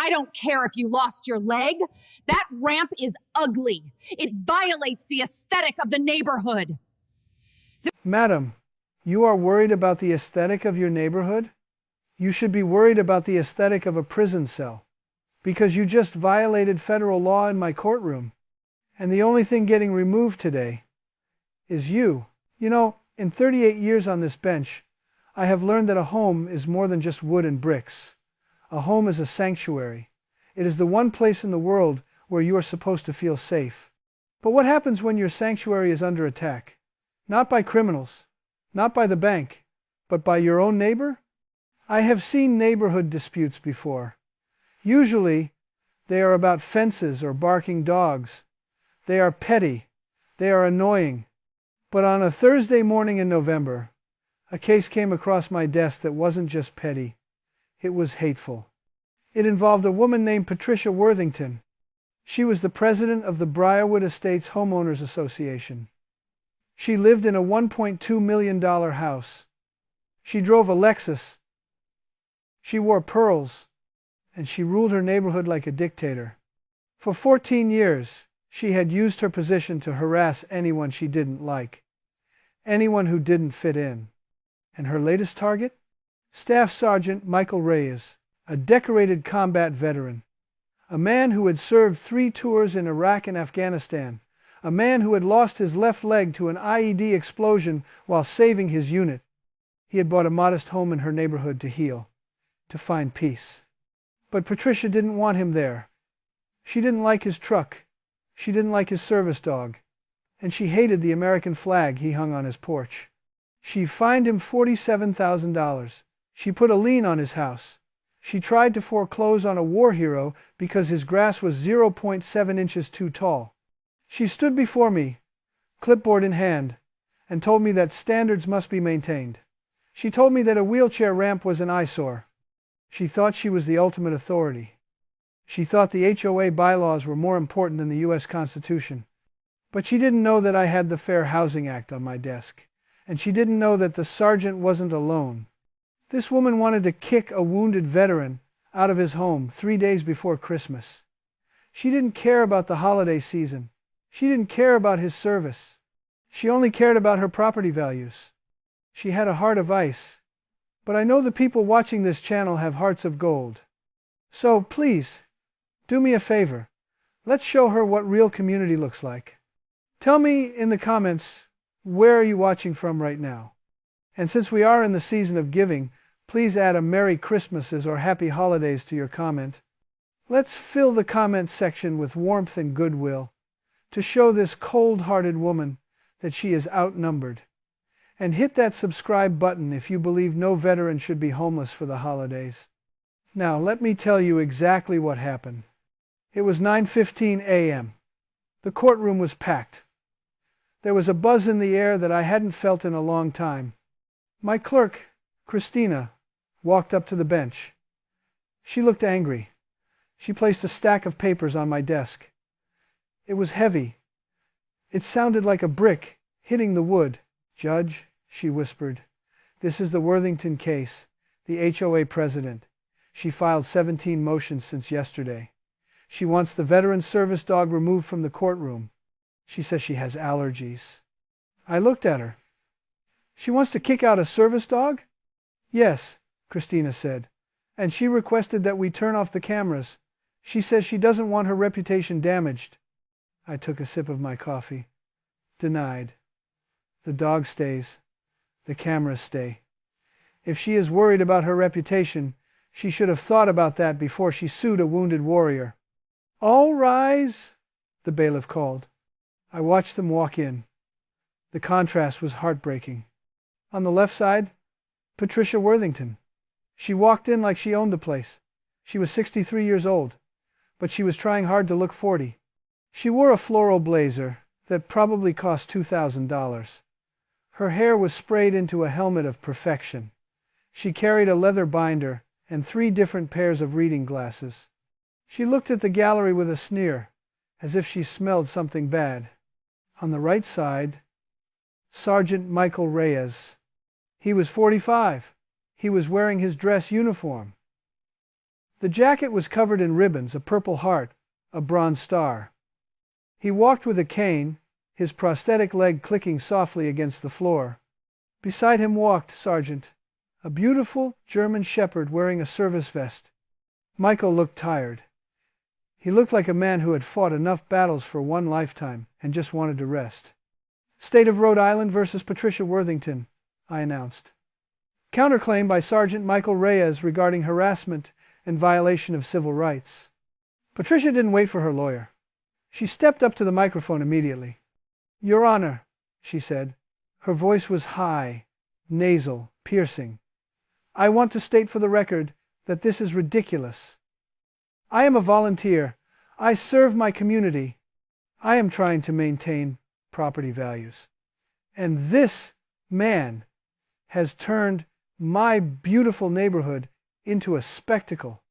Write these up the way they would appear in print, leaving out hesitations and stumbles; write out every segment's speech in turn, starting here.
I don't care if you lost your leg. That ramp is ugly. It violates the aesthetic of the neighborhood. Madam, you are worried about the aesthetic of your neighborhood? You should be worried about the aesthetic of a prison cell, because you just violated federal law in my courtroom. And the only thing getting removed today is you. You know, in 38 years on this bench, I have learned that a home is more than just wood and bricks. A home is a sanctuary. It is the one place in the world where you are supposed to feel safe. But what happens when your sanctuary is under attack? Not by criminals, not by the bank, but by your own neighbor? I have seen neighborhood disputes before. Usually, they are about fences or barking dogs. They are petty. They are annoying. But on a Thursday morning in November, a case came across my desk that wasn't just petty. It was hateful. It involved a woman named Patricia Worthington. She was the president of the Briarwood Estates Homeowners Association. She lived in a $1.2 million house. She drove a Lexus. She wore pearls, and she ruled her neighborhood like a dictator. For 14 years, she had used her position to harass anyone she didn't like, anyone who didn't fit in. And her latest target? Staff Sergeant Michael Reyes, a decorated combat veteran, a man who had served 3 tours in Iraq and Afghanistan, a man who had lost his left leg to an IED explosion while saving his unit. He had bought a modest home in her neighborhood to heal, to find peace. But Patricia didn't want him there. She didn't like his truck. She didn't like his service dog. And she hated the American flag he hung on his porch. She fined him $47,000. She put a lien on his house. She tried to foreclose on a war hero because his grass was 0.7 inches too tall. She stood before me, clipboard in hand, and told me that standards must be maintained. She told me that a wheelchair ramp was an eyesore. She thought she was the ultimate authority. She thought the HOA bylaws were more important than the U.S. Constitution. But she didn't know that I had the Fair Housing Act on my desk. And she didn't know that the sergeant wasn't alone. This woman wanted to kick a wounded veteran out of his home 3 days before Christmas. She didn't care about the holiday season. She didn't care about his service. She only cared about her property values. She had a heart of ice. But I know the people watching this channel have hearts of gold. So please, do me a favor. Let's show her what real community looks like. Tell me in the comments, where are you watching from right now? And since we are in the season of giving, please add a Merry Christmases or Happy Holidays to your comment. Let's fill the comment section with warmth and goodwill to show this cold-hearted woman that she is outnumbered. And hit that subscribe button if you believe no veteran should be homeless for the holidays. Now, let me tell you exactly what happened. It was 9:15 a.m. The courtroom was packed. There was a buzz in the air that I hadn't felt in a long time. My clerk, Christina, walked up to the bench. She looked angry. She placed a stack of papers on my desk. It was heavy. It sounded like a brick hitting the wood. "Judge," she whispered, "this is the Worthington case, the HOA president. She filed 17 motions since yesterday. She wants the veteran service dog removed from the courtroom. She says she has allergies." I looked at her. "She wants to kick out a service dog?" "Yes," Christina said, "and she requested that we turn off the cameras. She says she doesn't want her reputation damaged." I took a sip of my coffee. Denied. The dog stays. The cameras stay. If she is worried about her reputation, she should have thought about that before she sued a wounded warrior. "All rise," the bailiff called. I watched them walk in. The contrast was heartbreaking. On the left side, Patricia Worthington. She walked in like she owned the place. She was 63 years old, but she was trying hard to look 40. She wore a floral blazer that probably cost $2,000. Her hair was sprayed into a helmet of perfection. She carried a leather binder and 3 different pairs of reading glasses. She looked at the gallery with a sneer, as if she smelled something bad. On the right side, Sergeant Michael Reyes. He was 45. He was wearing his dress uniform. The jacket was covered in ribbons, a purple heart, a bronze star. He walked with a cane, his prosthetic leg clicking softly against the floor. Beside him walked Sergeant, a beautiful German shepherd wearing a service vest. Michael looked tired. He looked like a man who had fought enough battles for one lifetime and just wanted to rest. State of Rhode Island versus Patricia Worthington, I announced. Counterclaim by Sergeant Michael Reyes regarding harassment and violation of civil rights. Patricia didn't wait for her lawyer. She stepped up to the microphone immediately. Your Honor, she said. Her voice was high, nasal, piercing. I want to state for the record that this is ridiculous. I am a volunteer. I serve my community. I am trying to maintain property values. And this man has turned my beautiful neighborhood into a spectacle.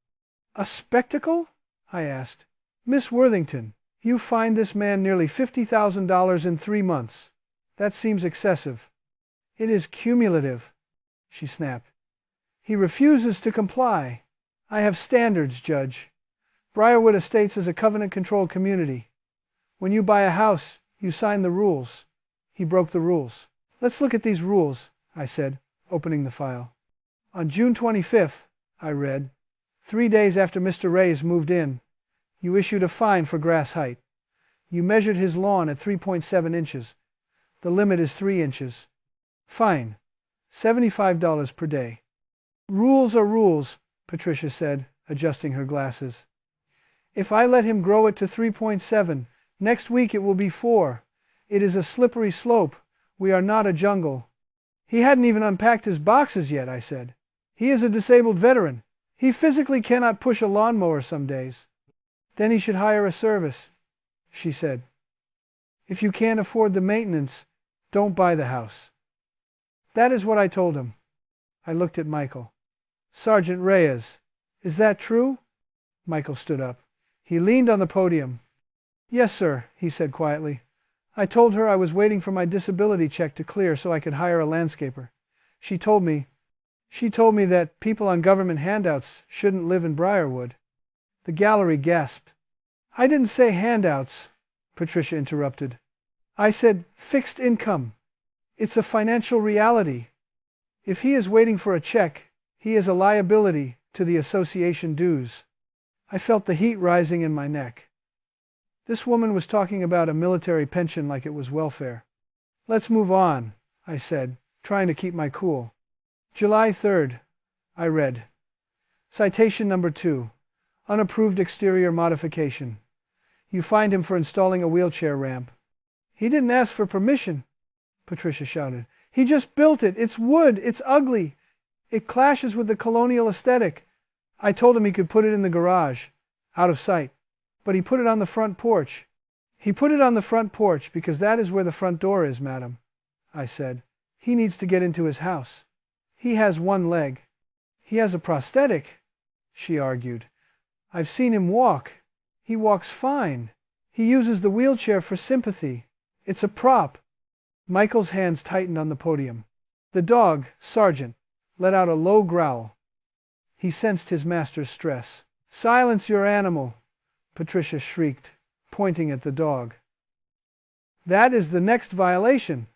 A spectacle? I asked. Miss Worthington, you fined this man nearly $50,000 in 3 months. That seems excessive. It is cumulative, she snapped. He refuses to comply. I have standards, Judge. Briarwood Estates is a covenant-controlled community. When you buy a house, you sign the rules. He broke the rules. Let's look at these rules, I said, opening the file. On June 25th, I read, 3 days after Mr. Reyes moved in, you issued a fine for grass height. You measured his lawn at 3.7 inches. The limit is 3 inches. Fine, $75 per day. Rules are rules, Patricia said, adjusting her glasses. If I let him grow it to 3.7, next week it will be 4. It is a slippery slope. We are not a jungle. He hadn't even unpacked his boxes yet, I said. He is a disabled veteran. He physically cannot push a lawnmower some days. Then he should hire a service, she said. If you can't afford the maintenance, don't buy the house. That is what I told him. I looked at Michael. Sergeant Reyes, is that true? Michael stood up. He leaned on the podium. Yes, sir, he said quietly. I told her I was waiting for my disability check to clear so I could hire a landscaper. She told me that people on government handouts shouldn't live in Briarwood. The gallery gasped. I didn't say handouts, Patricia interrupted. I said fixed income. It's a financial reality. If he is waiting for a check, he is a liability to the association dues. I felt the heat rising in my neck. This woman was talking about a military pension like it was welfare. Let's move on, I said, trying to keep my cool. July 3rd, I read. Citation number 2. Unapproved exterior modification. You fined him for installing a wheelchair ramp. He didn't ask for permission, Patricia shouted. He just built it. It's wood. It's ugly. It clashes with the colonial aesthetic. I told him he could put it in the garage, out of sight. But he put it on the front porch. He put it on the front porch because that is where the front door is, madam, I said. He needs to get into his house. He has one leg. He has a prosthetic, she argued. I've seen him walk. He walks fine. He uses the wheelchair for sympathy. It's a prop. Michael's hands tightened on the podium. The dog, Sergeant, let out a low growl. He sensed his master's stress. Silence your animal, Patricia shrieked, pointing at the dog. That is the next violation.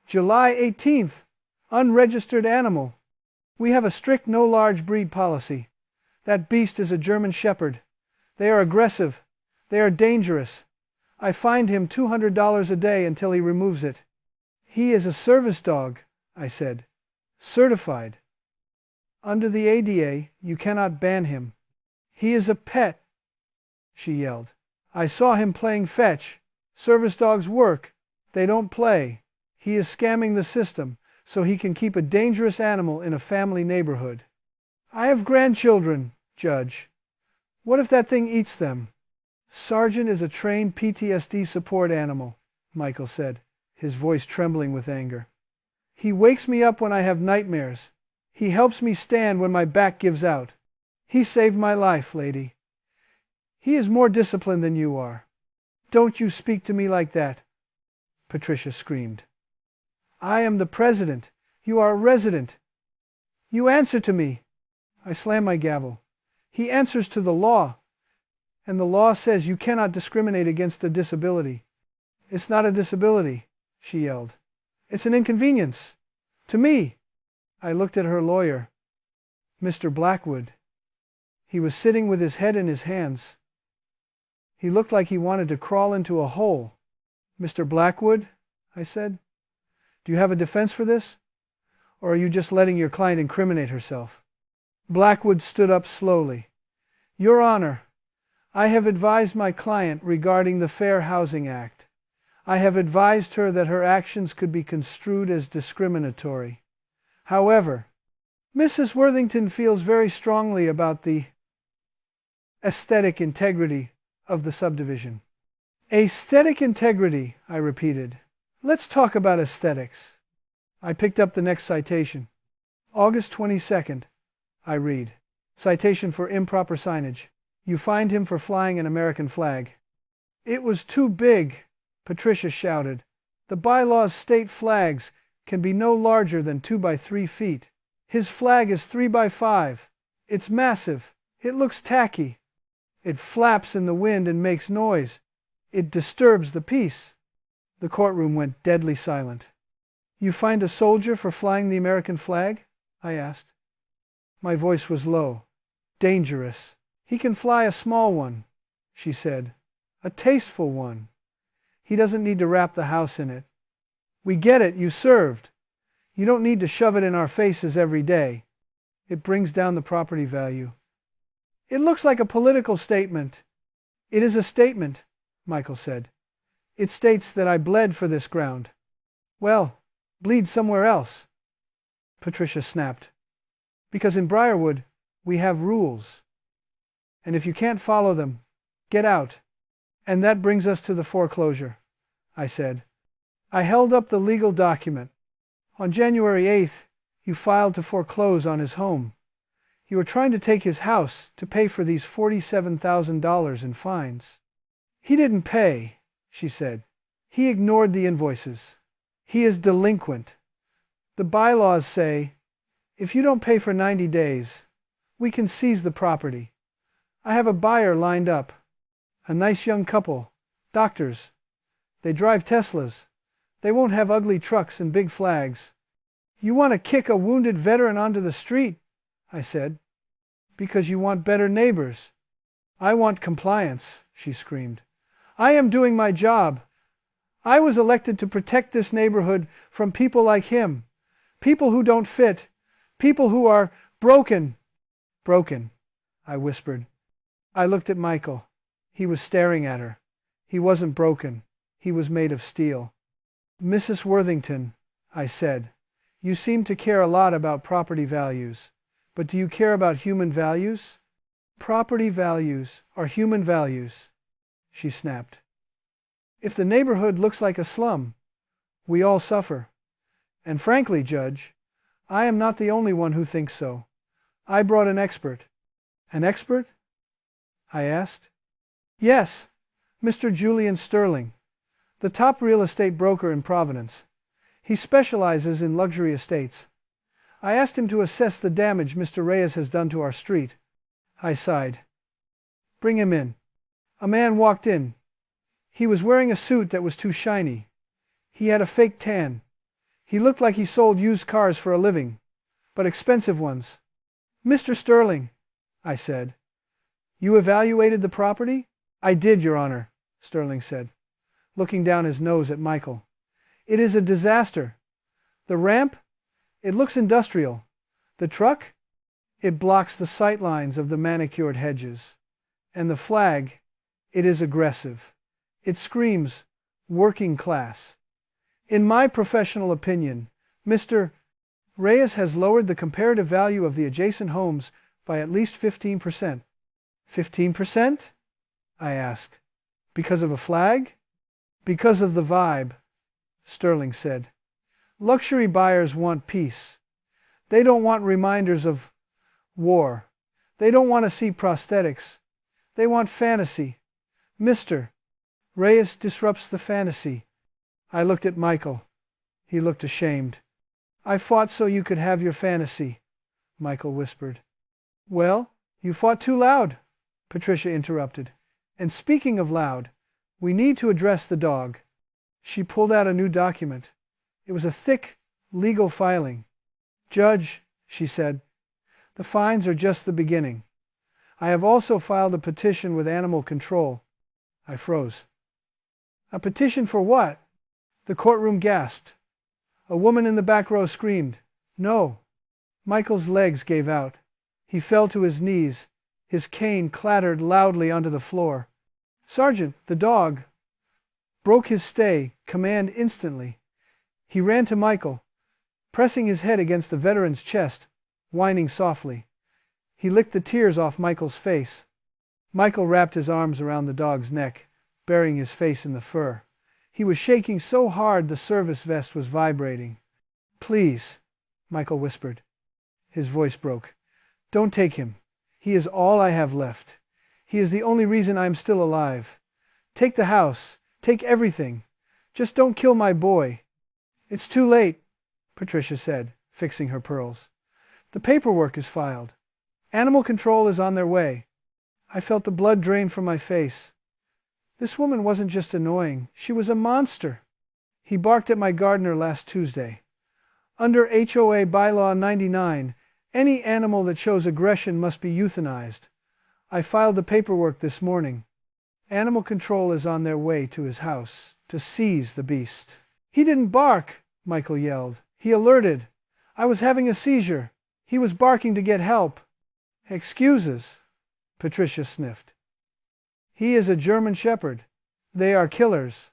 July 18th. Unregistered animal. We have a strict no large breed policy. That beast is a German shepherd. They are aggressive. They are dangerous. I fined him $200 a day until he removes it. He is a service dog, I said. Certified. Under the ADA, you cannot ban him. He is a pet, she yelled. I saw him playing fetch. Service dogs work. They don't play. He is scamming the system so he can keep a dangerous animal in a family neighborhood. I have grandchildren, Judge. What if that thing eats them? Sergeant is a trained PTSD support animal, Michael said, his voice trembling with anger. He wakes me up when I have nightmares. He helps me stand when my back gives out. He saved my life, lady. He is more disciplined than you are. Don't you speak to me like that, Patricia screamed. I am the president. You are a resident. You answer to me. I slammed my gavel. He answers to the law, and the law says you cannot discriminate against a disability. It's not a disability, she yelled. It's an inconvenience. To me. I looked at her lawyer, Mr. Blackwood. He was sitting with his head in his hands. He looked like he wanted to crawl into a hole. Mr. Blackwood, I said, do you have a defense for this? Or are you just letting your client incriminate herself? Blackwood stood up slowly. Your Honor, I have advised my client regarding the Fair Housing Act. I have advised her that her actions could be construed as discriminatory. However, Mrs. Worthington feels very strongly about the aesthetic integrity of the subdivision. Aesthetic integrity, I repeated. Let's talk about aesthetics. I picked up the next citation. August 22nd, I read. Citation for improper signage. You fined him for flying an American flag. It was too big, Patricia shouted. The bylaws state flags can be no larger than 2 by 3 feet. His flag is 3 by 5. It's massive. It looks tacky. It flaps in the wind and makes noise. It disturbs the peace. The courtroom went deadly silent. You fined a soldier for flying the American flag? I asked. My voice was low. Dangerous. He can fly a small one, she said. A tasteful one. He doesn't need to wrap the house in it. We get it, you served. You don't need to shove it in our faces every day. It brings down the property value. It looks like a political statement. It is a statement, Michael said. It states that I bled for this ground. Well, bleed somewhere else, Patricia snapped. Because in Briarwood, we have rules. And if you can't follow them, get out. And that brings us to the foreclosure, I said. I held up the legal document. On January 8th, you filed to foreclose on his home. You were trying to take his house to pay for these $47,000 in fines. He didn't pay, she said. He ignored the invoices. He is delinquent. The bylaws say, if you don't pay for 90 days, we can seize the property. I have a buyer lined up. A nice young couple. Doctors. They drive Teslas. They won't have ugly trucks and big flags. You want to kick a wounded veteran onto the street, I said, because you want better neighbors. I want compliance, she screamed. I am doing my job. I was elected to protect this neighborhood from people like him, people who don't fit, people who are broken. Broken, I whispered. I looked at Michael. He was staring at her. He wasn't broken. He was made of steel. Mrs. Worthington, I said, you seem to care a lot about property values, but do you care about human values? Property values are human values, she snapped. If the neighborhood looks like a slum, we all suffer. And frankly, Judge, I am not the only one who thinks so. I brought an expert. An expert? I asked. Yes, Mr. Julian Sterling, the top real estate broker in Providence. He specializes in luxury estates. I asked him to assess the damage Mr. Reyes has done to our street. I sighed. Bring him in. A man walked in. He was wearing a suit that was too shiny. He had a fake tan. He looked like he sold used cars for a living, but expensive ones. Mr. Sterling, I said, you evaluated the property? I did, Your Honor, Sterling said, looking down his nose at Michael. It is a disaster. The ramp? It looks industrial. The truck? It blocks the sight lines of the manicured hedges. And the flag? It is aggressive. It screams working class. In my professional opinion, Mr. Reyes has lowered the comparative value of the adjacent homes by at least 15%. 15%? I asked. Because of a flag? Because of the vibe, Sterling said. Luxury buyers want peace. They don't want reminders of war. They don't want to see prosthetics. They want fantasy. Mr. Reyes disrupts the fantasy. I looked at Michael. He looked ashamed. I fought so you could have your fantasy, Michael whispered. Well, You fought too loud, Patricia interrupted. And speaking of loud, we need to address the dog. She pulled out a new document. It was a thick, legal filing. Judge, she said, the fines are just the beginning. I have also filed a petition with animal control. I froze. A petition for what? The courtroom gasped. A woman in the back row screamed, "No!" Michael's legs gave out. He fell to his knees. His cane clattered loudly onto the floor. Sergeant, the dog, broke his stay, command instantly. He ran to Michael, pressing his head against the veteran's chest, whining softly. He licked the tears off Michael's face. Michael wrapped his arms around the dog's neck, burying his face in the fur. He was shaking so hard the service vest was vibrating. "Please," Michael whispered. His voice broke. "Don't take him. He is all I have left. He is the only reason I am still alive. Take the house. Take everything. Just don't kill my boy." "It's too late," Patricia said, fixing her pearls. "The paperwork is filed. Animal control is on their way." I felt the blood drain from my face. This woman wasn't just annoying, she was a monster. He barked at my gardener last Tuesday. Under HOA Bylaw 99, any animal that shows aggression must be euthanized. I filed the paperwork this morning. Animal control is on their way to his house to seize the beast. "He didn't bark," Michael yelled. "He alerted. I was having a seizure. He was barking to get help." "Excuses," Patricia sniffed. "He is a German Shepherd. They are killers.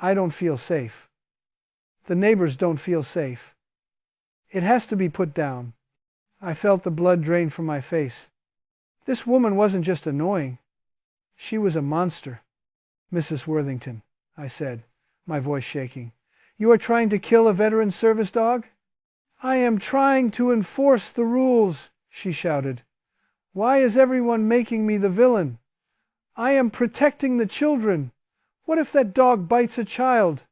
I don't feel safe. The neighbors don't feel safe. It has to be put down." I felt the blood drain from my face. This woman wasn't just annoying. She was a monster. "Mrs. Worthington," I said, my voice shaking, "you are trying to kill a veteran service dog?" "I am trying to enforce the rules," she shouted. "Why is everyone making me the villain? I am protecting the children. What if that dog bites a child?"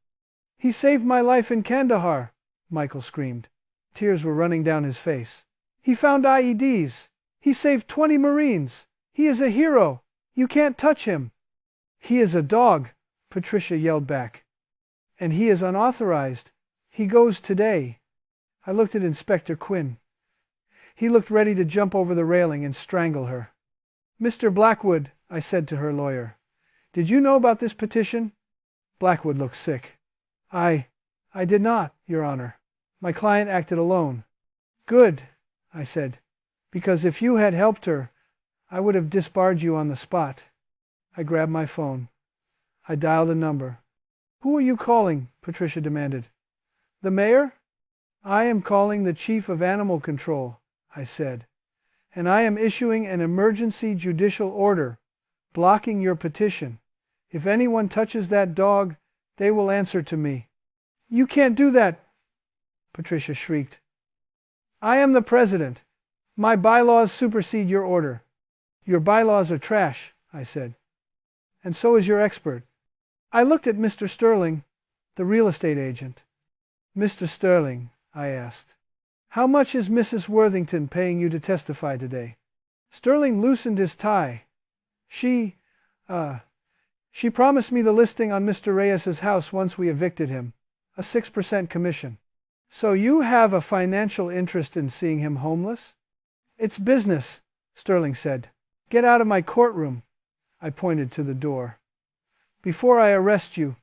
"He saved my life in Kandahar," Michael screamed. Tears were running down his face. "He found IEDs. He saved 20 Marines. He is a hero. You can't touch him." "He is a dog," Patricia yelled back. "And he is unauthorized. He goes today." I looked at Inspector Quinn. He looked ready to jump over the railing and strangle her. "Mr. Blackwood," I said to her lawyer, "did you know about this petition?" Blackwood looked sick. I did not, Your Honor. My client acted alone." "Good," I said, "because if you had helped her, I would have disbarred you on the spot." I grabbed my phone. I dialed a number. "Who are you calling?" Patricia demanded. "The mayor?" "I am calling the chief of animal control," I said, "and I am issuing an emergency judicial order blocking your petition. If anyone touches that dog, they will answer to me." "You can't do that," Patricia shrieked. "I am the president. My bylaws supersede your order." "Your bylaws are trash," I said. "And so is your expert." I looked at Mr. Sterling, the real estate agent. "Mr. Sterling," I asked, "how much is Mrs. Worthington paying you to testify today?" Sterling loosened his tie. She promised me the listing on Mr. Reyes's house once we evicted him, a 6% commission." "So you have a financial interest in seeing him homeless?" "It's business," Sterling said. "Get out of my courtroom." I pointed to the door. "Before I arrest you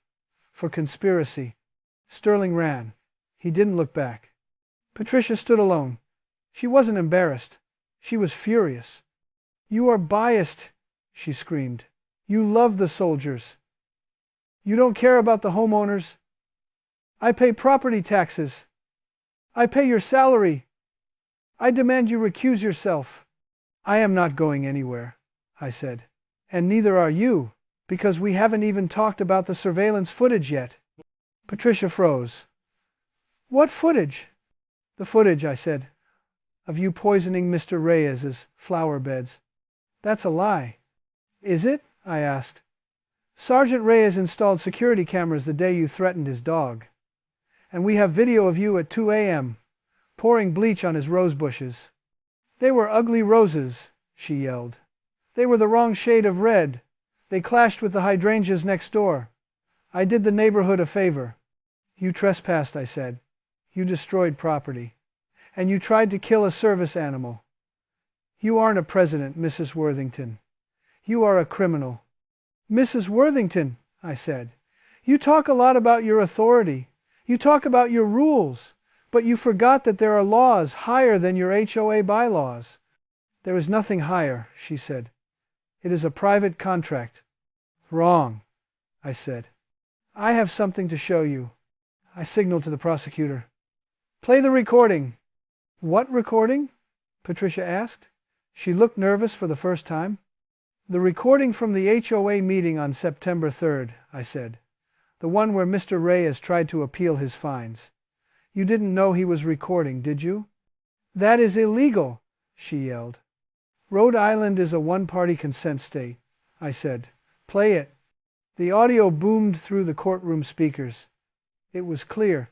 for conspiracy." Sterling ran. He didn't look back. Patricia stood alone. She wasn't embarrassed. She was furious. "You are biased," she screamed. "You love the soldiers. You don't care about the homeowners. I pay property taxes. I pay your salary. I demand you recuse yourself." "I am not going anywhere," I said. "And neither are you, because we haven't even talked about the surveillance footage yet." Patricia froze. "What footage?" "The footage," I said, "of you poisoning Mr. Reyes's flower beds." "That's a lie." "Is it?" I asked. "Sergeant Reyes installed security cameras the day you threatened his dog. And we have video of you at 2 a.m. pouring bleach on his rose bushes." "They were ugly roses," she yelled. They were the wrong shade of red. They clashed with the hydrangeas next door. I did the neighborhood a favor. You trespassed, I said. You destroyed property. And you tried to kill a service animal. You aren't a president, Mrs. Worthington. You are a criminal. Mrs. Worthington, I said, you talk a lot about your authority. You talk about your rules, but you forgot that there are laws higher than your HOA bylaws. There is nothing higher, she said. It is a private contract. Wrong, I said. I have something to show you. I signaled to the prosecutor. Play the recording. What recording? Patricia asked. She looked nervous for the first time. The recording from the HOA meeting on September 3rd, I said. The one where Mr. Reyes tried to appeal his fines. You didn't know he was recording, did you? That is illegal, she yelled. Rhode Island is a one-party consent state, I said. Play it. The audio boomed through the courtroom speakers. It was clear.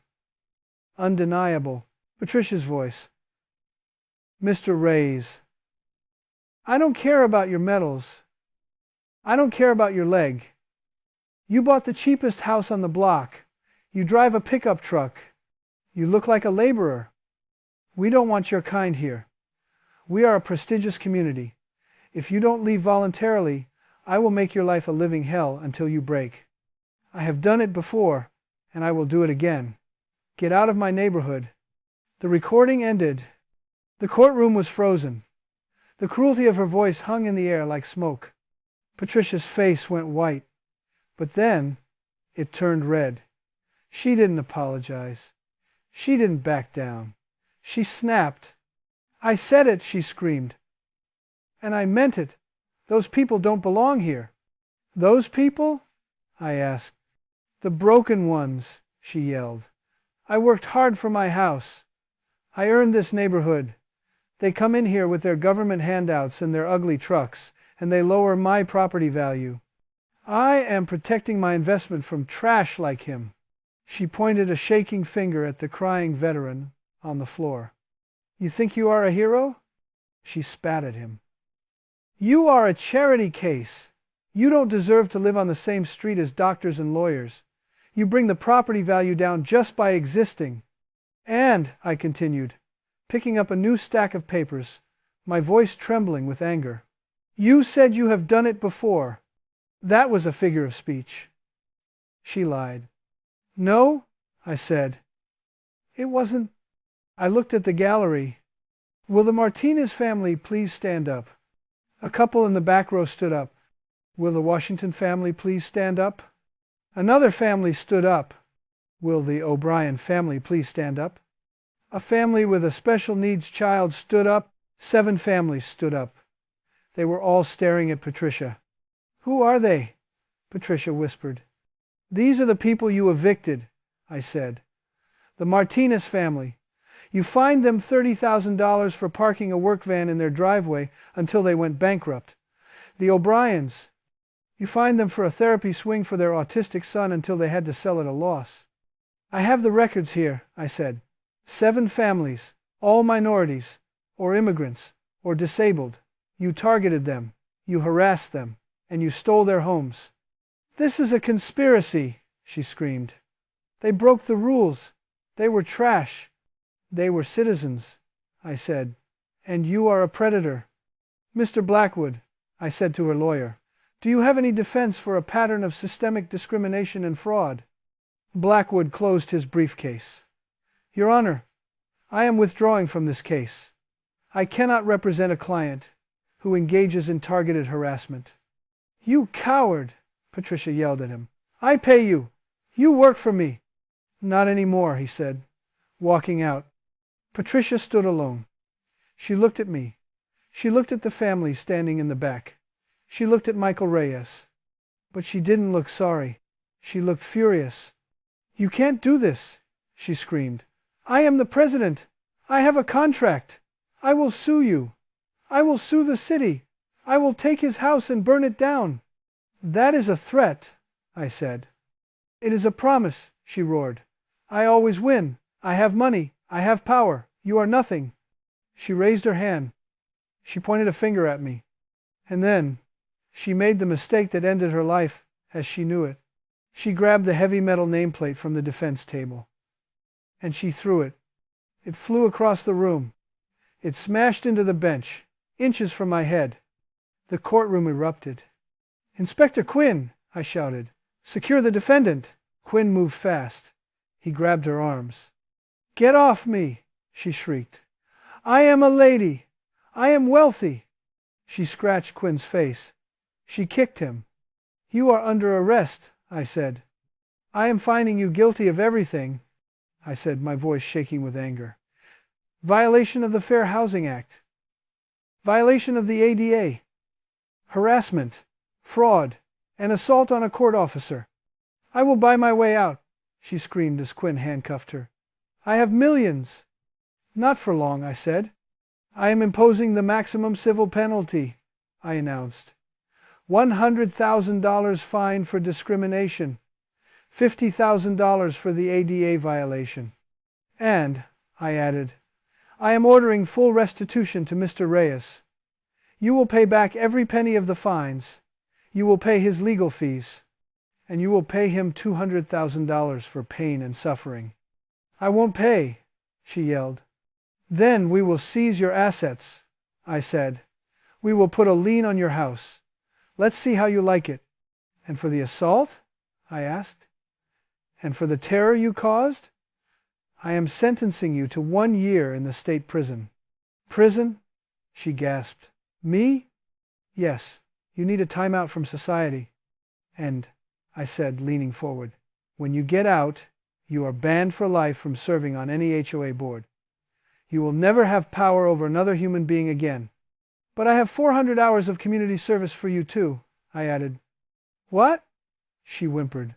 Undeniable. Patricia's voice. Mr. Reyes. I don't care about your medals. I don't care about your leg. You bought the cheapest house on the block. You drive a pickup truck. You look like a laborer. We don't want your kind here. We are a prestigious community. If you don't leave voluntarily, I will make your life a living hell until you break. I have done it before, and I will do it again. Get out of my neighborhood. The recording ended. The courtroom was frozen. The cruelty of her voice hung in the air like smoke. Patricia's face went white, but then it turned red. She didn't apologize. She didn't back down. She snapped. I said it, she screamed. And I meant it. Those people don't belong here. Those people? I asked. The broken ones, she yelled. I worked hard for my house. I earned this neighborhood. They come in here with their government handouts and their ugly trucks, and they lower my property value. I am protecting my investment from trash like him. She pointed a shaking finger at the crying veteran on the floor. You think you are a hero? She spat at him. You are a charity case. You don't deserve to live on the same street as doctors and lawyers. You bring the property value down just by existing. And, I continued, picking up a new stack of papers, my voice trembling with anger. You said you have done it before. That was a figure of speech. She lied. No, I said. It wasn't. I looked at the gallery. Will the Martinez family please stand up? A couple in the back row stood up. Will the Washington family please stand up? Another family stood up. Will the O'Brien family please stand up? A family with a special needs child stood up. 7 families stood up. They were all staring at Patricia. Who are they? Patricia whispered. These are the people you evicted, I said. The Martinez family. You fined them $30,000 for parking a work van in their driveway until they went bankrupt. The O'Briens. You fined them for a therapy swing for their autistic son until they had to sell at a loss. I have the records here, I said. 7 families, all minorities, or immigrants, or disabled. You targeted them, you harassed them, and you stole their homes. This is a conspiracy, she screamed. They broke the rules. They were trash. They were citizens, I said. And you are a predator. Mr. Blackwood, I said to her lawyer, do you have any defense for a pattern of systemic discrimination and fraud? Blackwood closed his briefcase. Your Honor, I am withdrawing from this case. I cannot represent a client who engages in targeted harassment. You coward, Patricia yelled at him. I pay you. You work for me. Not anymore, he said, walking out. Patricia stood alone. She looked at me. She looked at the family standing in the back. She looked at Michael Reyes. But she didn't look sorry. She looked furious. You can't do this, she screamed. I am the president. I have a contract. I will sue you. I will sue the city. I will take his house and burn it down. That is a threat, I said. It is a promise, she roared. I always win. I have money. I have power. You are nothing. She raised her hand. She pointed a finger at me. And then, she made the mistake that ended her life as she knew it. She grabbed the heavy metal nameplate from the defense table. And she threw it. It flew across the room. It smashed into the bench, inches from my head. The courtroom erupted. "Inspector Quinn!" I shouted. "Secure the defendant!" Quinn moved fast. He grabbed her arms. "Get off me!" she shrieked. "I am a lady! I am wealthy!" She scratched Quinn's face. She kicked him. "You are under arrest," I said. "I am finding you guilty of everything," I said, my voice shaking with anger. "Violation of the Fair Housing Act. Violation of the ADA. Harassment, fraud, and assault on a court officer. I will buy my way out," she screamed as Quinn handcuffed her. "I have millions." "Not for long," I said. "I am imposing the maximum civil penalty," I announced. $100,000 fine for discrimination, $50,000 for the ADA violation. And, I added, I am ordering full restitution to Mr. Reyes. You will pay back every penny of the fines. You will pay his legal fees. And you will pay him $200,000 for pain and suffering. "I won't pay," she yelled. "Then we will seize your assets," I said. "We will put a lien on your house. Let's see how you like it." "And for the assault?" I asked. "And for the terror you caused?" "I am sentencing you to 1 year in the state prison." "Prison?" she gasped. "Me?" "Yes, you need a timeout from society." "And," I said, leaning forward, "when you get out, you are banned for life from serving on any HOA board. You will never have power over another human being again. But I have 400 hours of community service for you too," I added. "What?" she whimpered.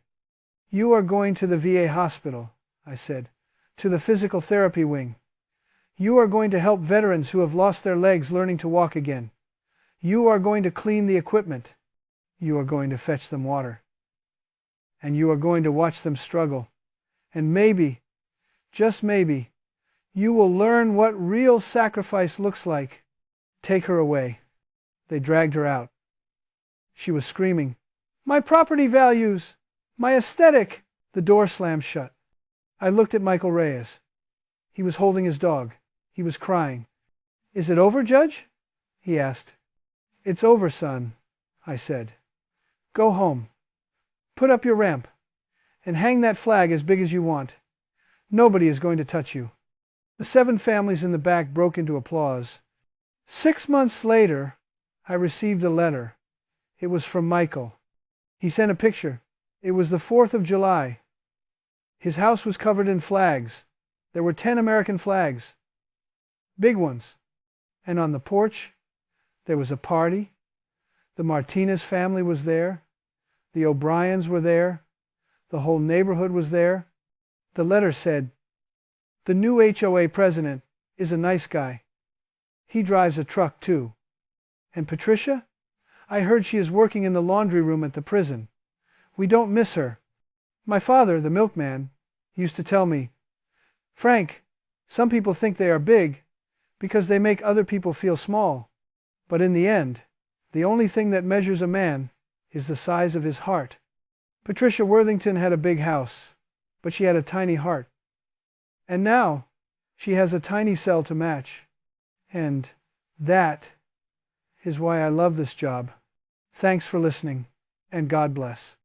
"You are going to the VA hospital," I said, "to the physical therapy wing. You are going to help veterans who have lost their legs learning to walk again. You are going to clean the equipment. You are going to fetch them water. And you are going to watch them struggle. And maybe, just maybe, you will learn what real sacrifice looks like. Take her away." They dragged her out. She was screaming, "My property values! My aesthetic!" The door slammed shut. I looked at Michael Reyes. He was holding his dog. He was crying. "Is it over, Judge?" he asked. "It's over, son," I said. "Go home. Put up your ramp. And hang that flag as big as you want. Nobody is going to touch you." The 7 families in the back broke into applause. 6 months later, I received a letter. It was from Michael. He sent a picture. It was the 4th of July. His house was covered in flags. There were 10 American flags. Big ones. And on the porch, there was a party. The Martinez family was there. The O'Briens were there. The whole neighborhood was there. The letter said, "The new HOA president is a nice guy. He drives a truck too. And Patricia? I heard she is working in the laundry room at the prison. We don't miss her. My father, the milkman, used to tell me, 'Frank, some people think they are big because they make other people feel small. But in the end, the only thing that measures a man is the size of his heart.'" Patricia Worthington had a big house, but she had a tiny heart. And now, she has a tiny cell to match. And that is why I love this job. Thanks for listening, and God bless.